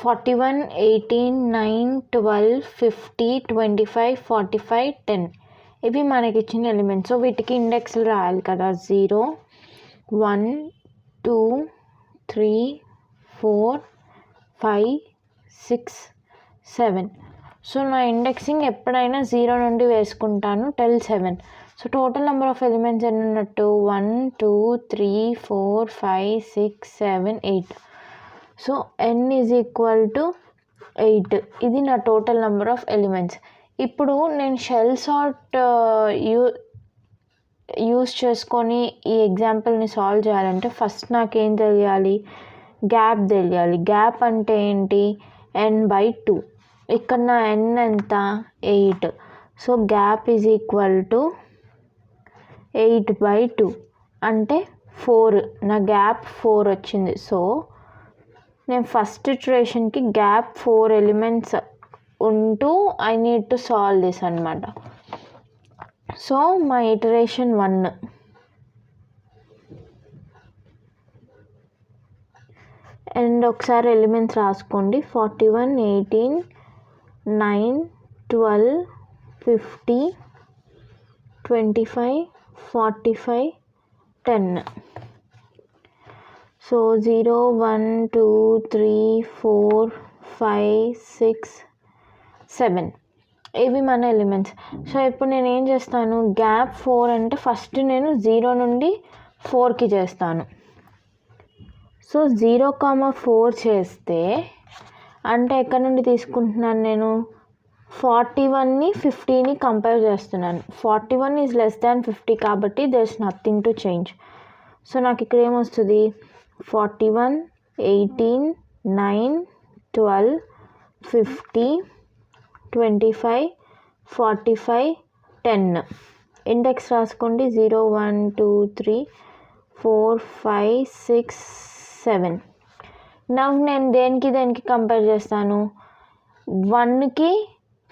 41, 18, 9, 12, 50, 25, 45, 10 ఇవి మనకి ఇచ్చిన ఎలిమెంట్స్. సో వీటికి ఇండెక్స్లు రాయాలి కదా. 0, 1, 2, 3, 4, 5, 6, 7. సో నా ఇండెక్సింగ్ ఎప్పుడైనా 0 నుండి వేసుకుంటాను till 7. So total number of elements ఎన్ని ఉన్నట్టు 1, 2, 3, 4, 5, 6, 7, 8. So n is equal to 8. ఇది నా టోటల్ నెంబర్ ఆఫ్ ఎలిమెంట్స్. ఇప్పుడు నేను షెల్ సార్ట్ యూస్ చేసుకొని ఈ ఎగ్జాంపుల్ని సాల్వ్ చేయాలంటే ఫస్ట్ నాకేం తెలియాలి, గ్యాప్ తెలియాలి. గ్యాప్ అంటే ఏంటి, n/2. ఇక్కడ నా n ఎంత 8. So gap is equal to 8/2 అంటే 4. నా గ్యాప్ 4 వచ్చింది. సో నేను ఫస్ట్ ఇటరేషన్కి గ్యాప్ 4 ఎలిమెంట్స్ ఉంటూ I need to solve this అనమాట. సో మా ఇటరేషన్ 1. అండ్ ఒకసారి ఎలిమెంట్స్ రాసుకోండి. 41, 18, 9, 12, 50, 25, 45, 10. సో 0, 1, 2, 3, 4, 5, 6, 7 ఇవి మన ఎలిమెంట్స్. సో ఇప్పుడు నేను ఏం చేస్తాను, గ్యాప్ 4 అంటే ఫస్ట్ నేను 0 నుండి 4కి చేస్తాను. సో 0,4 చేస్తే అంటే ఎక్కడ నుండి తీసుకుంటున్నాను నేను, 41ని 50ని కంపేర్ చేస్తున్నాను. 41 ఈజ్ లెస్ దాన్ 50 కాబట్టి there is nothing to change. So నాకు ఇక్కడ ఏమొస్తుంది, 41, 18, 9, 12, 50, 25, 45, 10. ఇండెక్స్ రాసుకోండి. 0, 1, 2, 3, 4, 5, 6, 7. నాకు నేను దేనికి కంపేర్ చేస్తాను, 1కి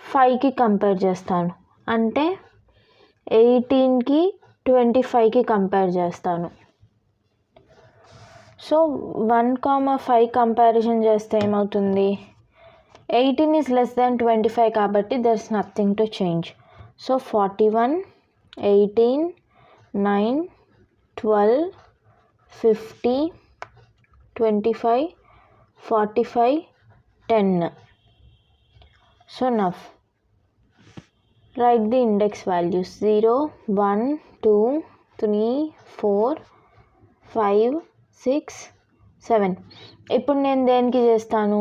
5కి కంపేర్ చేస్తాను. అంటే 18కి 25కి కంపేర్ చేస్తాను. సో 1,5 కంపారిజన్ చేస్తే ఏమవుతుంది, 18 ఈజ్ లెస్ దాన్ 25 కాబట్టి there is nothing to change. So 41, 18, 9, 12, 50, 25, 45, 10. So now write the index values. 0, 1, 2, 3, 4, 5, 6, 7. ఇప్పుడు నేను దేనికి చేస్తాను,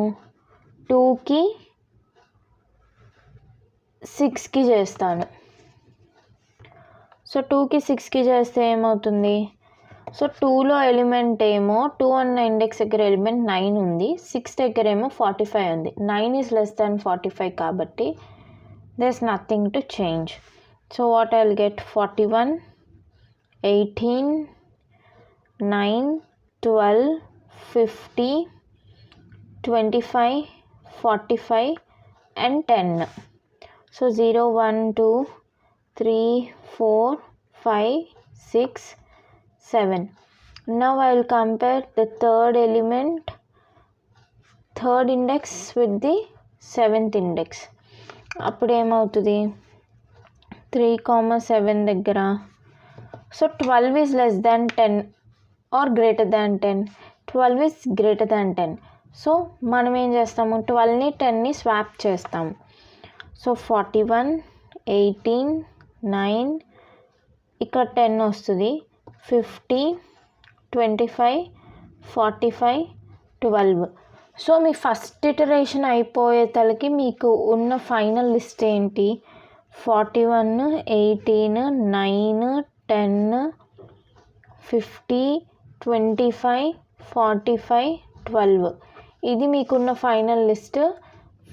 2కి 6కి చేస్తాను. సో 2కి 6కి చేస్తే ఏమవుతుంది, సో 2లో ఎలిమెంట్ ఏమో 2 అన్న ఇండెక్స్ దగ్గర ఎలిమెంట్ 9 ఉంది, 6 దగ్గర ఏమో 45 ఉంది. 9 ఈజ్ లెస్ దాన్ 45 కాబట్టి there is nothing to change. So what I'll get, 41, 18, 9, 12, 50, 25, 45 and 10. So 0, 1, 2, 3, 4, 5, 6, 7. Now I'll compare the third index with the 7th index. అప్పుడు ఏమవుతుంది, 3,7 దగ్గర, so 12 is less than 10 or greater than 10. 12 is greater than 10. So మనం ఏం చేస్తాము, 12ని 10ని swap చేస్తాము. So 41, 18, 9 ఇక్కడ 10 వస్తుంది, 50, 25, 45, 12. So మీ first iteration అయిపోయేతలకి మీకు ఉన్న ఫైనల్ లిస్ట్ ఏంటి, 41, 18, 9, 10, 50, 25, 45, 12. ఇది మీకున్న final list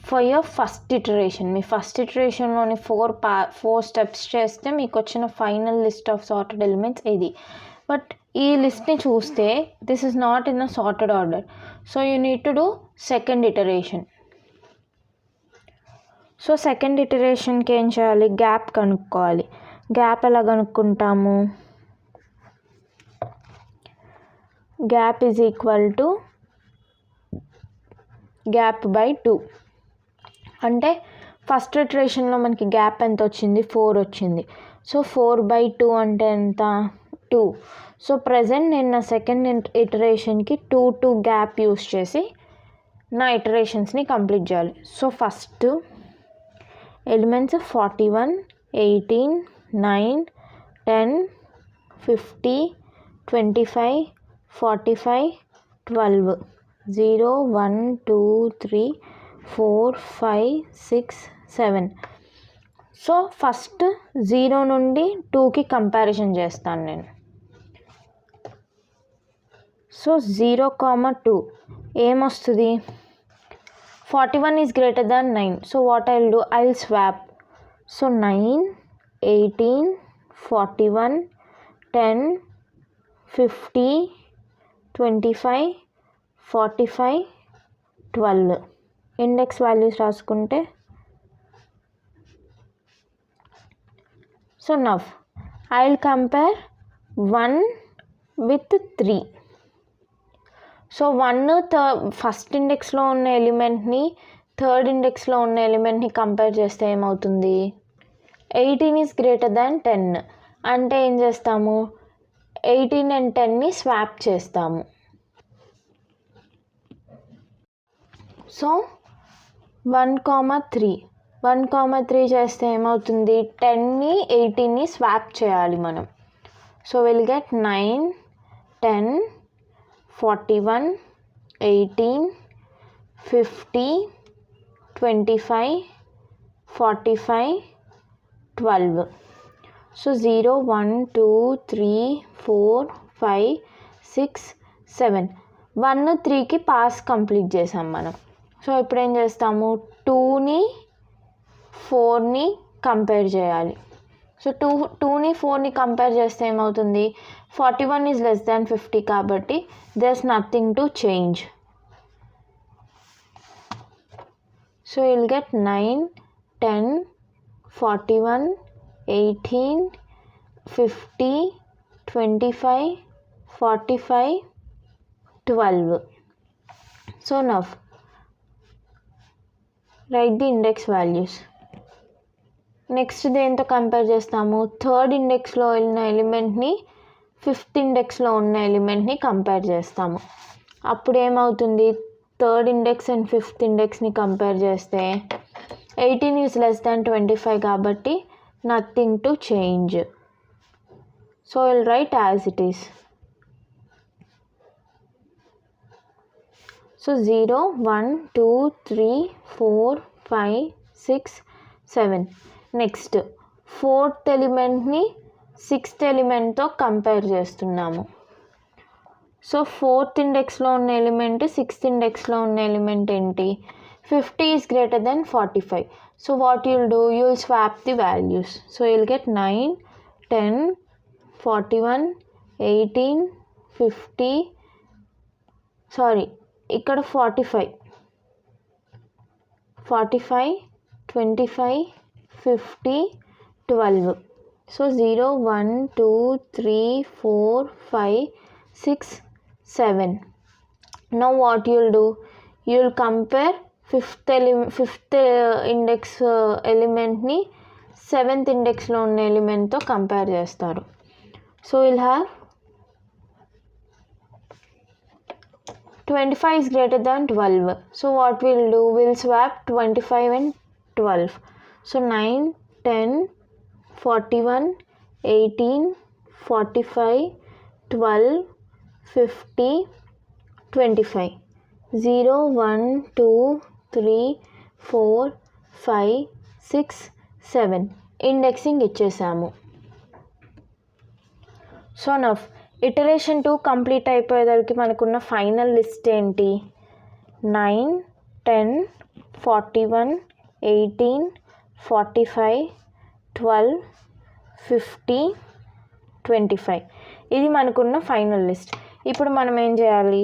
for your first iteration. మీ ఫస్ట్ ఇటరేషన్లోని 4 స్టెప్స్ చేస్తే మీకు వచ్చిన final list of sorted elements ఇది. బట్ ఈ లిస్ట్ని చూస్తే this is not in a sorted order. So you need to do second iteration. So second ఇటరేషన్కి ఏం చేయాలి, గ్యాప్ కనుక్కోవాలి. గ్యాప్ ఎలా కనుక్కుంటాము, gap is equal to gap by 2. అంటే ఫస్ట్ ఇటరేషన్లో మనకి గ్యాప్ ఎంత వచ్చింది, 4 వచ్చింది. సో 4/2 అంటే ఎంత, 2. సో ప్రజెంట్ నేను నా సెకండ్ ఇటరేషన్కి 2 గ్యాప్ యూస్ చేసి నా ఇటరేషన్స్ని కంప్లీట్ చేయాలి. So first elements 41, 18, 9, 10, 50, 25, 45, 12, 0, 1, 2, 3, 4, 5, 6, 7. So first 0 నుండి 2కి కంపారిజన్ చేస్తాను నేను. సో 0, 2 ఏమొస్తుంది, 41 is greater than 9. So what I will do, I will swap. So 9, 18, 41, 10, 50, 25, 45, 12 index values రాసుకుంటే. So now I will compare 1 with 3. So 1 first ఇండెక్స్లో ఉన్న ఎలిమెంట్ని థర్డ్ ఇండెక్స్లో ఉన్న ఎలిమెంట్ని కంపేర్ చేస్తే ఏమవుతుంది, 18 ఈజ్ గ్రేటర్ దాన్ 10. అంటే ఏం చేస్తాము, 18 and 10ని స్వాప్ చేస్తాము. సో 1, 3 చేస్తే ఏమవుతుంది, 10ని 18ని స్వాప్ చేయాలి మనం. So will get 9, 10, 41, 18, 50, 25, 45, 12. సో 0, 1, 2, 3, 4, 5, 6, 7. 1, 3కి పాస్ కంప్లీట్ చేసాం మనం. సో ఇప్పుడు ఏం చేస్తాము, 2ని 4ని కంపేర్ చేయాలి. సో 2ని 4ని కంపేర్ చేస్తే ఏమవుతుంది, 41 ఈజ్ లెస్ దాన్ 50 కాబట్టి there's nothing to change. So you'll get 9, 10, 41, 18, 50, 25, 45, 12. So now write the index values. Next దేంతో కంపేర్ చేస్తాము, థర్డ్ ఇండెక్స్లో ఉన్న ఎలిమెంట్ని ఫిఫ్త్ ఇండెక్స్లో ఉన్న ఎలిమెంట్ని కంపేర్ చేస్తాము. అప్పుడు ఏమవుతుంది, థర్డ్ ఇండెక్స్ అండ్ ఫిఫ్త్ ఇండెక్స్ని కంపేర్ చేస్తే 18 ఈజ్ లెస్ దాన్ 25 కాబట్టి nothing to change. So will write as it is. So 0, 1, 2, 3, 4, 5, 6, 7. Next fourth ఎలిమెంట్ని సిక్స్త్ ఎలిమెంట్తో కంపేర్ చేస్తున్నాము. సో ఫోర్త్ ఇండెక్స్లో ఉన్న ఎలిమెంట్ సిక్స్త్ ఇండెక్స్లో ఉన్న ఎలిమెంట్ ఏంటి, 50 is greater than 45. So what you'll do, you'll swap the values. So you'll get 9, 10, 41, 18, 50, ఇక్కడ 45, 25, 50, 12. So 0, 1, 2, 3, 4, 5, 6, 7. Now what you'll do, you'll compare fifth index ఎలిమెంట్ని సెవెంత్ ఇండెక్స్లో ఉన్న ఎలిమెంట్తో కంపేర్ చేస్తారు. So will have 25 is greater than 12. So what we'll do, we'll swap 25 and 12. So 9, 10, 41, 18, 45, 12, 50, 25. 0, 1, 2, 3, 4, 5, 6, 7. Indexing ఇచ్చేసాము. So నా iteration 2 complete అయిపోయేసరికి మనకున్న final list ఏంటి, 9, 10, 41, 18, 45, 12, 50, 25. ఇది మనకున్న ఫైనల్ లిస్ట్. ఇప్పుడు మనం ఏం చేయాలి,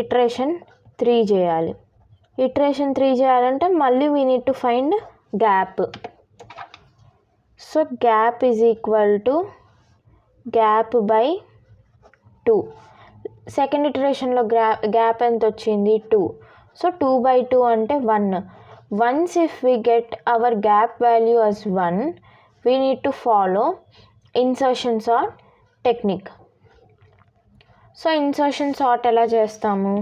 ఇటరేషన్ 3 చేయాలి. ఇటరేషన్ 3 చేయాలంటే మళ్ళీ we need to find gap. So gap is equal to gap by 2. Second ఇటరేషన్లో గ్యాప్ ఎంత వచ్చింది 2. సో 2/2 అంటే 1. Once if we get our gap value as 1, we need to follow insertion sort technique. So insertion sort ఎలా చేస్తాము?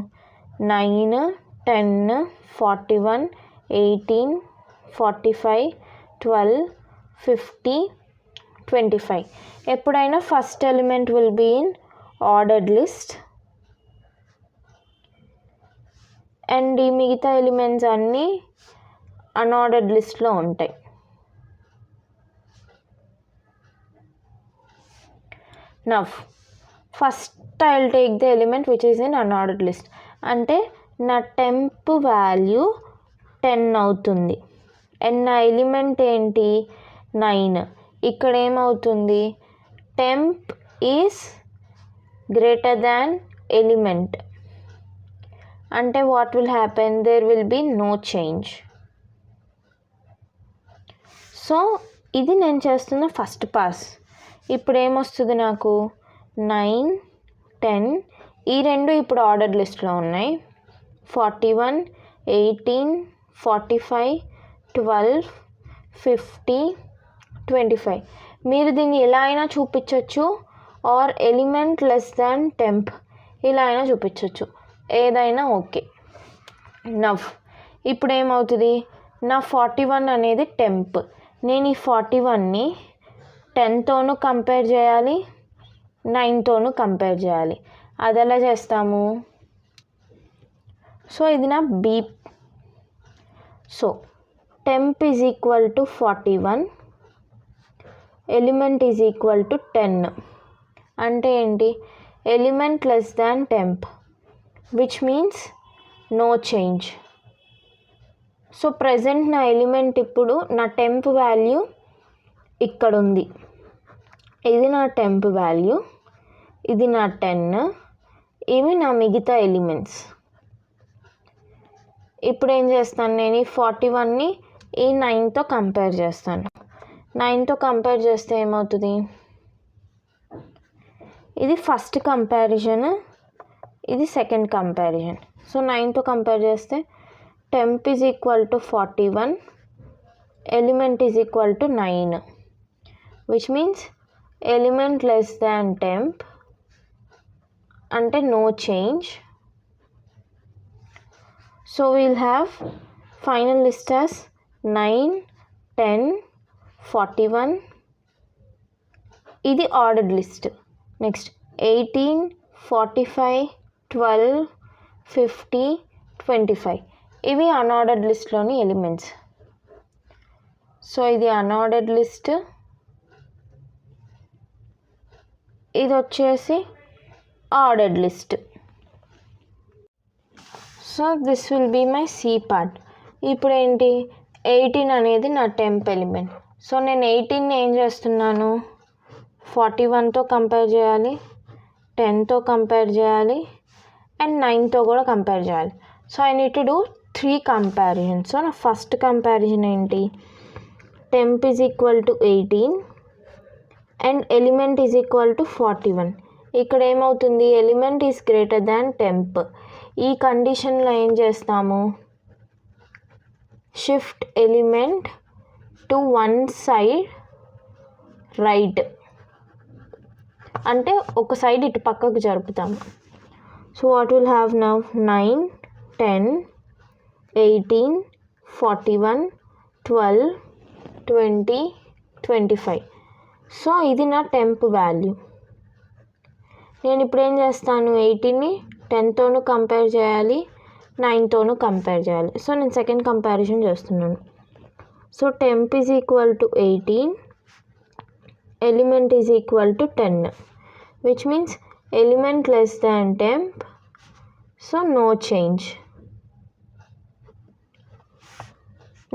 9, 10, 41, 18, 45, 12, 50, 25. ఎప్పుడైనా first element will be in ordered list and ఈ మిగతా elements అన్నీ అన్ఆర్డర్డ్ లిస్ట్లో ఉంటాయి. Now first I'll take the element which is in unordered list. అంటే నా టెంప్ వాల్యూ 10 అవుతుంది అండ్ నా ఎలిమెంట్ ఏంటి 9. ఇక్కడ ఏమవుతుంది? Temp is greater than element అంటే what will happen? There will be no change. So ఇది నేను చేస్తున్న ఫస్ట్ పాస్. ఇప్పుడు ఏమొస్తుంది నాకు? 9, 10 ఈ రెండు ఇప్పుడు ఆర్డర్డ్ లిస్ట్లో ఉన్నాయి. 41, 18, 45, 12, 50, 25. మీరు దీన్ని ఎలా అయినా చూపించవచ్చు are element less than temp ఇలా అయినా చూపించవచ్చు, ఏదైనా ఓకే. నవ్ ఇప్పుడు ఏమవుతుంది? నా 41 అనేది టెంప్. నేను ఈ 41ని 10తోనూ కంపేర్ చేయాలి, 9తోనూ కంపేర్ చేయాలి. అది ఎలా చేస్తాము? సో ఇది నా B. So temp is equal to 41, element is equal to 10. అంటే ఏంటి? Element less than temp which means no change. So present నా ఎలిమెంట్ ఇప్పుడు నా టెంప్ వాల్యూ ఇక్కడ ఉంది. ఇది నా టెంప్ వాల్యూ, ఇది నా 10, ఇవి నా మిగతా ఎలిమెంట్స్. ఇప్పుడు ఏం చేస్తాను? నేను ఈ 41ని ఈ 9తో కంపేర్ చేస్తాను. 9తో కంపేర్ చేస్తే ఏమవుతుంది? ఇది ఫస్ట్ కంపారిజన్, ఇది సెకండ్ కంపారిజన్. సో 9తో కంపేర్ చేస్తే temp is equal to 41, element is equal to 9 which means element less than temp అంటే no change. So we'll have final list as 9, 10, 41. ఇది ఆర్డర్డ్ లిస్ట్. నెక్స్ట్ 18, 45, 12, 50, 25 ఇవి unordered లిస్ట్లోని elements. So ఇది unordered list, ఇది వచ్చేసి ordered list. So this will be my C part. ఇప్పుడు ఏంటి? 18 అనేది నా టెంప్ ఎలిమెంట్. సో నేను 18ని ఏం చేస్తున్నాను? 41తో కంపేర్ చేయాలి, 10తో కంపేర్ చేయాలి అండ్ 9తో కూడా కంపేర్ చేయాలి. So I need to do 3 comparison. So నా ఫస్ట్ కంపారిజన్ ఏంటి? Temp is equal to 18 and element is equal to 41. ఇక్కడ ఏమవుతుంది? Element is greater than temp. ఈ కండిషన్లో ఏం చేస్తాము? Shift element to one side right అంటే ఒక సైడ్ ఇటు పక్కకు జరుపుతాము. So what will have now? 9, 10, 18, 41, 12, 20, 25. So ఇది నా టెంప్ వాల్యూ. నేను ఇప్పుడు ఏం చేస్తాను? 18ని 10తోనూ కంపేర్ చేయాలి, 9తోనూ కంపేర్ చేయాలి. సో నేను సెకండ్ కంపారిజన్ చేస్తున్నాను. So temp is equal to 18, element is equal to 10 which means element less than temp, so no change.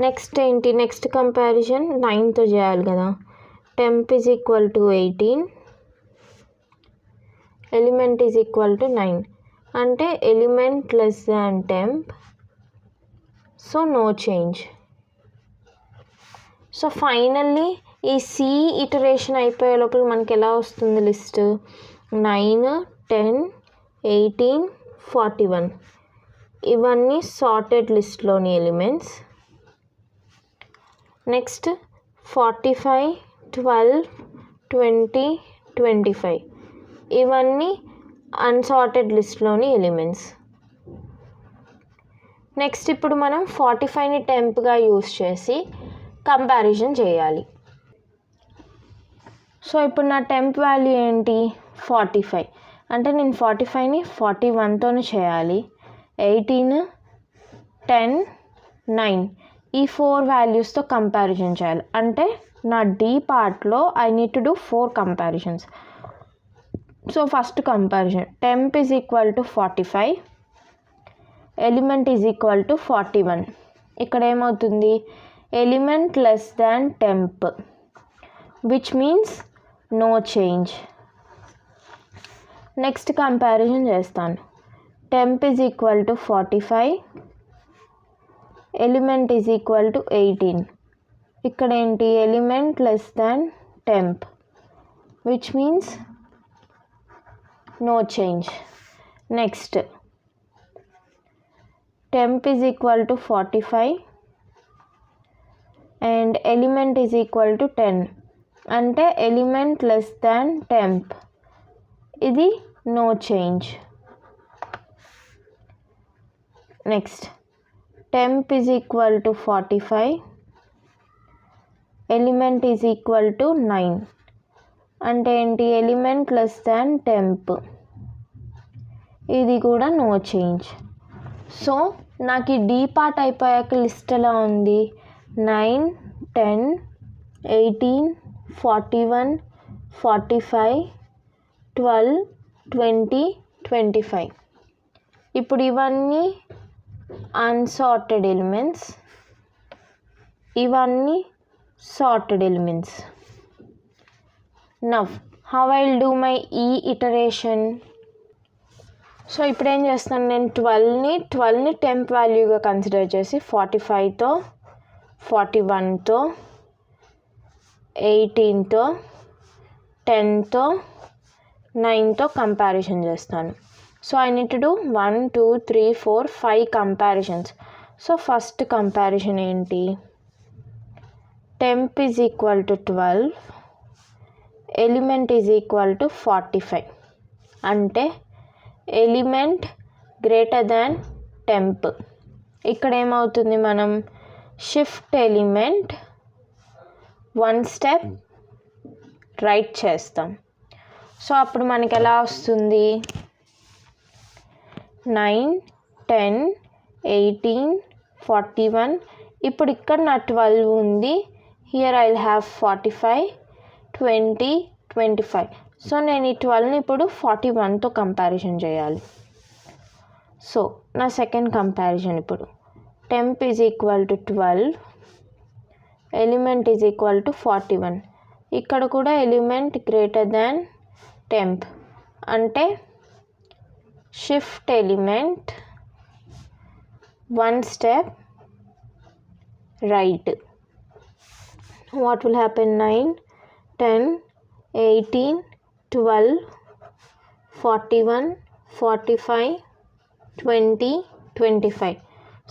Next ఏంటి? నెక్స్ట్ కంపారిజన్ 9తో చేయాలి కదా. Temp is equal to 18, element is equal to 9 అంటే element less than temp, so no change. So finally ఈ C iteration అయిపోయే లోపల మనకి ఎలా వస్తుంది లిస్ట్ 9, 10, 18, 41 ఇవన్నీ సార్టెడ్ లిస్ట్లోని ఎలిమెంట్స్. నెక్స్ట్ 45, 12, 20, 25 ఇవన్నీ అన్సార్టెడ్ లిస్ట్లోని ఎలిమెంట్స్. నెక్స్ట్ ఇప్పుడు మనం 45ని టెంప్గా యూస్ చేసి కంపారిజన్ చేయాలి. సో ఇప్పుడు నా టెంప్ వాల్యూ ఏంటి 45, అంటే నేను 45ని 41తోనే చేయాలి. 18, 10, 9 ఈ 4 వాల్యూస్తో కంపారిజన్ చేయాలి. అంటే నా డి పార్ట్లో I need to do 4 comparisons. So first comparison temp is equal to 45, element is equal to 41. ఇక్కడ ఏమవుతుంది element less than temp, which means no change. Next comparison చేస్తాను. Temp is equal to 45, element is equal to 18. ఇక్కడ ఏంటి element less than temp, which means no change. Next temp is equal to 45 and element is equal to 10, అంటే element less than temp, ఇది no change. Next temp is equal to 45, element is equal to 9, అంటే ఏంటి element less than temp, ఇది కూడా no change. So నాకు ఈ D part అయిపోయాక list ఎలా ఉంది 9, 10, 18, 41, 45, 12, 20, 25. ఇప్పుడు ఇవన్నీ అన్సార్టెడ్ ఎలిమెంట్స్, ఇవన్నీ sorted elements. Now how I will do my ఈ ఇటరేషన్. సో ఇప్పుడు ఏం చేస్తాను నేను 12ని టెంప్ వాల్యూగా కన్సిడర్ చేసి 45తో 41తో 18తో 10తో 9తో కంపారిజన్ చేస్తాను. So I need to do 1, 2, 3, 4, 5 comparisons. So first comparison ఏంటి temp is equal to 12, element is equal to 45, అంటే ఎలిమెంట్ గ్రేటర్ దాన్ టెంప్. ఇక్కడ ఏమవుతుంది మనం షిఫ్ట్ ఎలిమెంట్ 1 స్టెప్ రైట్ చేస్తాం. సో అప్పుడు మనకి ఎలా వస్తుంది 9, 10, 18, 41. ఇప్పుడు ఇక్కడ నా 12 ఉంది, here I will have 45, 20, 25. So నేను ఈ 12ని ఇప్పుడు 41తో కంపారిజన్ చేయాలి. సో నా సెకండ్ కంపారిజన్ ఇప్పుడు temp is equal to 12, element is equal to 41. ఇక్కడ కూడా ఎలిమెంట్ గ్రేటర్ దాన్ టెంప్, అంటే shift element 1 step right. What will happen 9, 10, 18, 12, 41, 45, 20, 25.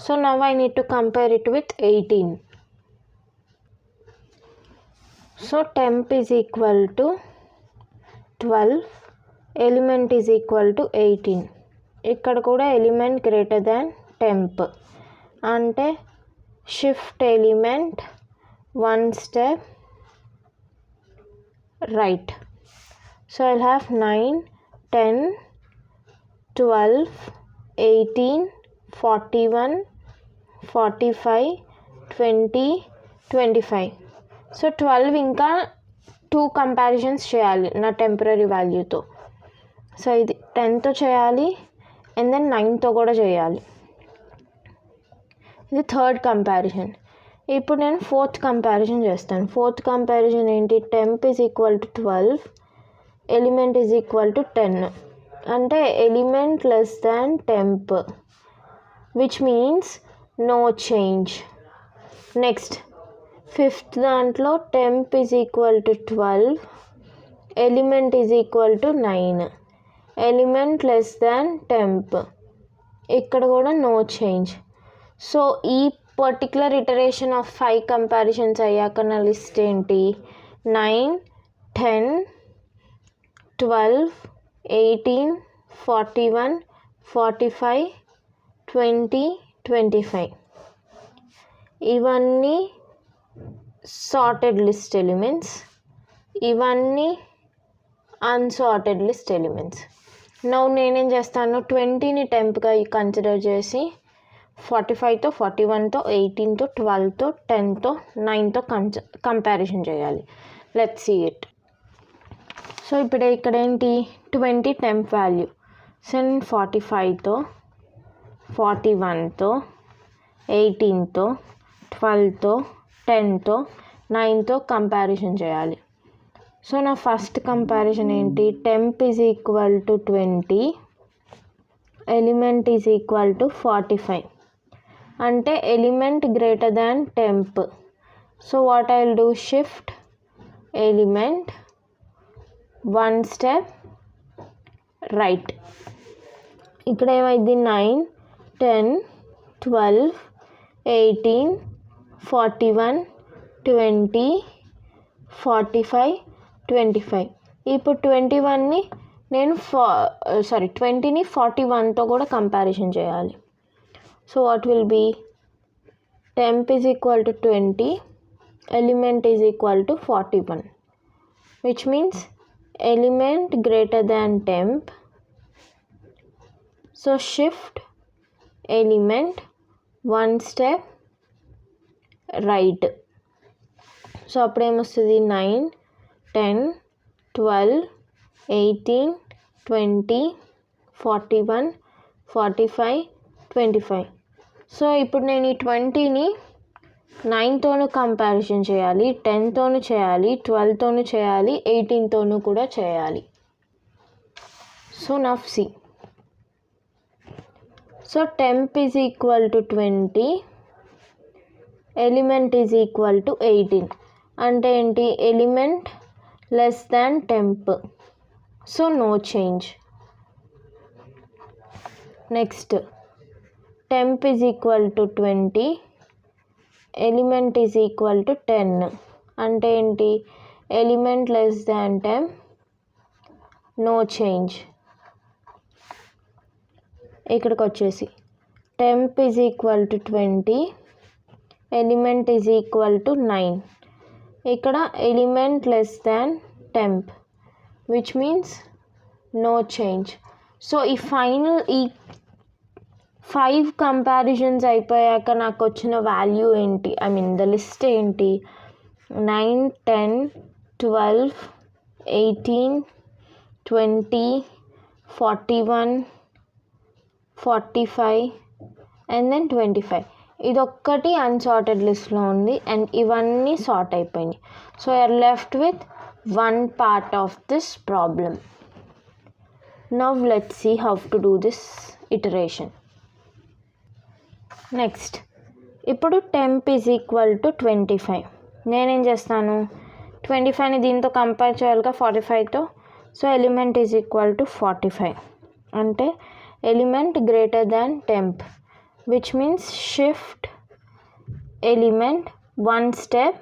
So now I need to compare it with 18. So temp is equal to 12, element is equal to 18. ఇక్కడ కూడా element greater than temp, అంటే shift element 1 step right. So I'll have 9, 10, 12, 18, 41, 45, 20, 25. So 12 ఇంకా 2 comparisons చేయాలి నా temporary వాల్యూతో. So ఇది 10తో చేయాలి and then 9తో కూడా చేయాలి. ఇది థర్డ్ కంపారిజన్. ఇప్పుడు నేను ఫోర్త్ కంపారిజన్ చేస్తాను. ఫోర్త్ కంపారిజన్ ఏంటి, temp is equal to 12, element is equal to 10, అంటే element less than temp, which means no change. Next fifth దాంట్లో temp is equal to 12, element is equal to 9, element less than temp, ఇక్కడ కూడా no change. So ఈ particular iteration of 5 comparisons అయ్యాక నా list ఏంటి? 9, 10, 12, 18, 41, 45, 20, 25. ఇవన్నీ sorted list elements, ఇవన్నీ unsorted list elements. Now నేనేం చేస్తాను, 20ని టెంప్గా కన్సిడర్ చేసి 45తో, 41తో, 18తో, 12తో, 10తో, 9తో కంపారిజన్ చేయాలి. Let's see it. సో ఇప్పుడు ఇక్కడ ఏంటి, 20 టెంప్ వాల్యూ. సో నేను 45తో, 41తో, 18తో, 12తో, 10తో, 9తో కంపారిజన్ చేయాలి. సో నా ఫస్ట్ కంపారిజన్ ఏంటి, temp is equal to 20, element is equal to 45, అంటే element greater than temp. So what I will do, shift element 1 step right. ఇక్కడ ఏమైంది, 9, 10, 12, 18, 41, 20, 45, 25. ఇప్పుడు 21ని నేను 20ని 41తో కూడా కంపారిజన్ చేయాలి. So what will be, temp is equal to 20, element is equal to 41, which means element greater than temp. So shift element 1 step right. సో అప్పుడేమొస్తుంది, 9, 10, 12, 18, 20, 41, 45, 25. So ఇప్పుడు నేను ఈ 20ని 9తోనూ కంపారిజన్ చేయాలి, 10తోనూ చేయాలి, 12తోనూ చేయాలి, 18తోనూ కూడా చేయాలి. సో నా C, so temp is equal to 20, element is equal to 18, అంటే ఏంటి, element less than temp. So no change. Next temp is equal to 20, element is equal to 10, అంటే ఏంటి, element less than temp, no change. ఇక్కడికి వచ్చేసి temp is equal to 20, element is equal to 9, ఇక్కడ element less than temp, which means no change. So ఈ 5 comparisons అయిపోయాక నాకు వచ్చిన value ఏంటి, ఐ మీన్ ద లిస్ట్ ఏంటి, 9, 10, 12, 18, 20, 41, 45 అండ్ దెన్ 25. ఇదొక్కటి అన్సార్టెడ్ లిస్ట్లో ఉంది అండ్ ఇవన్నీ సార్ట్ అయిపోయినాయి. So you're left with 1 part of this problem. Now let's see how to do this iteration. Next ఇప్పుడు టెంప్ ఈజ్ ఈక్వల్ టు 25. నేనేం చేస్తాను, 25ని దీంతో కంపేర్ చేయాలిగా 45తో. So element is equal to 45, అంటే element greater than temp, which means shift element 1 step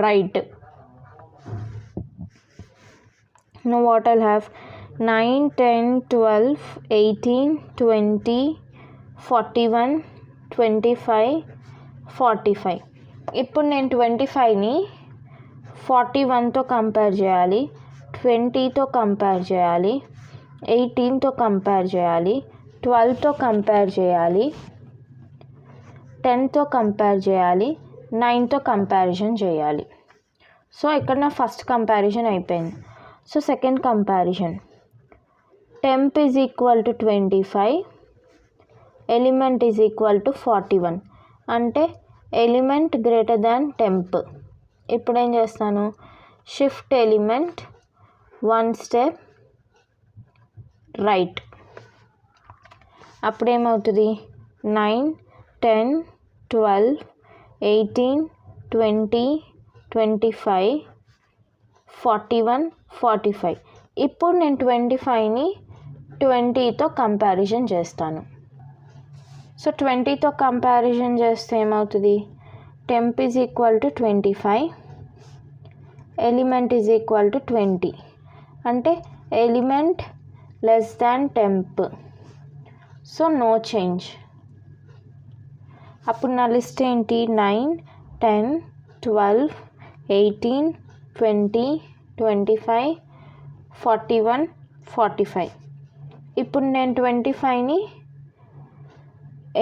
right. Now what I'll have, 9, 10, 12, 18, 20, 41, 25, 45. ఇప్పుడు నేను 25ని 41తో కంపేర్ చేయాలి, 20తో కంపేర్ చేయాలి, 18తో కంపేర్ చేయాలి, 12తో కంపేర్ చేయాలి, 10తో కంపేర్ చేయాలి, 9తో కంపారిజన్ చేయాలి. సో ఇక్కడ నా ఫస్ట్ కంపారిజన్ అయిపోయింది. So second comparison, temp is equal to 25, element is equal to 41, అంటే ఎలిమెంట్ గ్రేటర్ దాన్ టెంప్. ఇప్పుడు ఏం చేస్తాను, షిఫ్ట్ ఎలిమెంట్ 1 స్టెప్ రైట్. అప్పుడేమవుతుంది, 9, 10, 12, 18, 20, 25, 41, 45. ఇప్పుడు నేను 25ని 20తో కంపారిజన్ చేస్తాను. సో 20తో కంపారిజన్ చేస్తే ఏమవుతుంది? temp is equal to 25, element is equal to 20. అంటే element less than temp. So no change. అప్పుడు నా లిస్ట్ ఏంటి? 9, 10, 12, 18, 20, 25, 41, 45. ఇప్పుడు నేను 25ని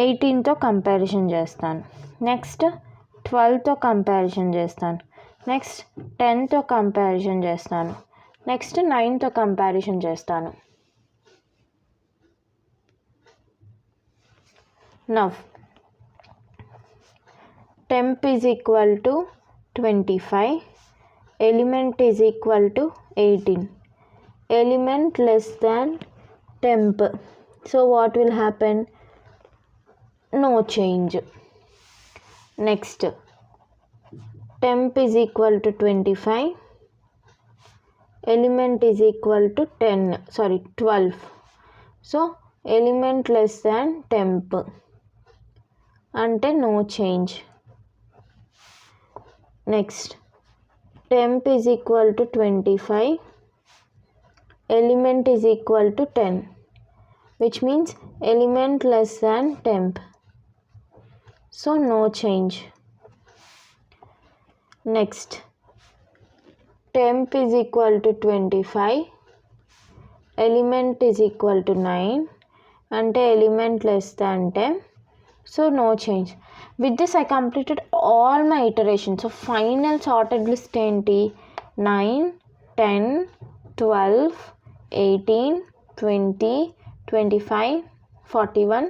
18తో కంపారిజన్ చేస్తాను. నెక్స్ట్ 12తో కంపారిజన్ చేస్తాను. నెక్స్ట్ 10తో కంపారిజన్ చేస్తాను. నెక్స్ట్ 9తో కంపారిజన్ చేస్తాను. Now temp is equal to 25, element is equal to 18, element less than temp. So what will happen? No change. Next, temp is equal to 25, element is equal to 12. So element less than temp అంటే no change. Next, temp is equal to 25, element is equal to 10, which means element less than temp. So no change. Next, temp is equal to 25, element is equal to 9, అంటే element less than 10. So no change. With this I completed all my iterations. So final sorted list ఏంటి? 9, 10, 12, 18, 20, 25, 41,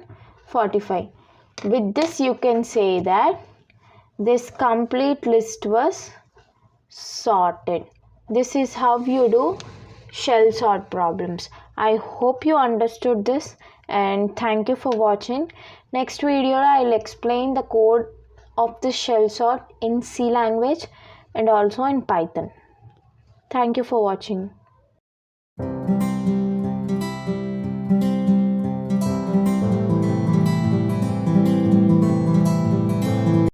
45. With this you can say that this complete list was sorted. This is how you do shell sort problems. I hope you understood this and thank you for watching. Next video I'll explain the code of the shell sort in C language and also in Python. Thank you for watching.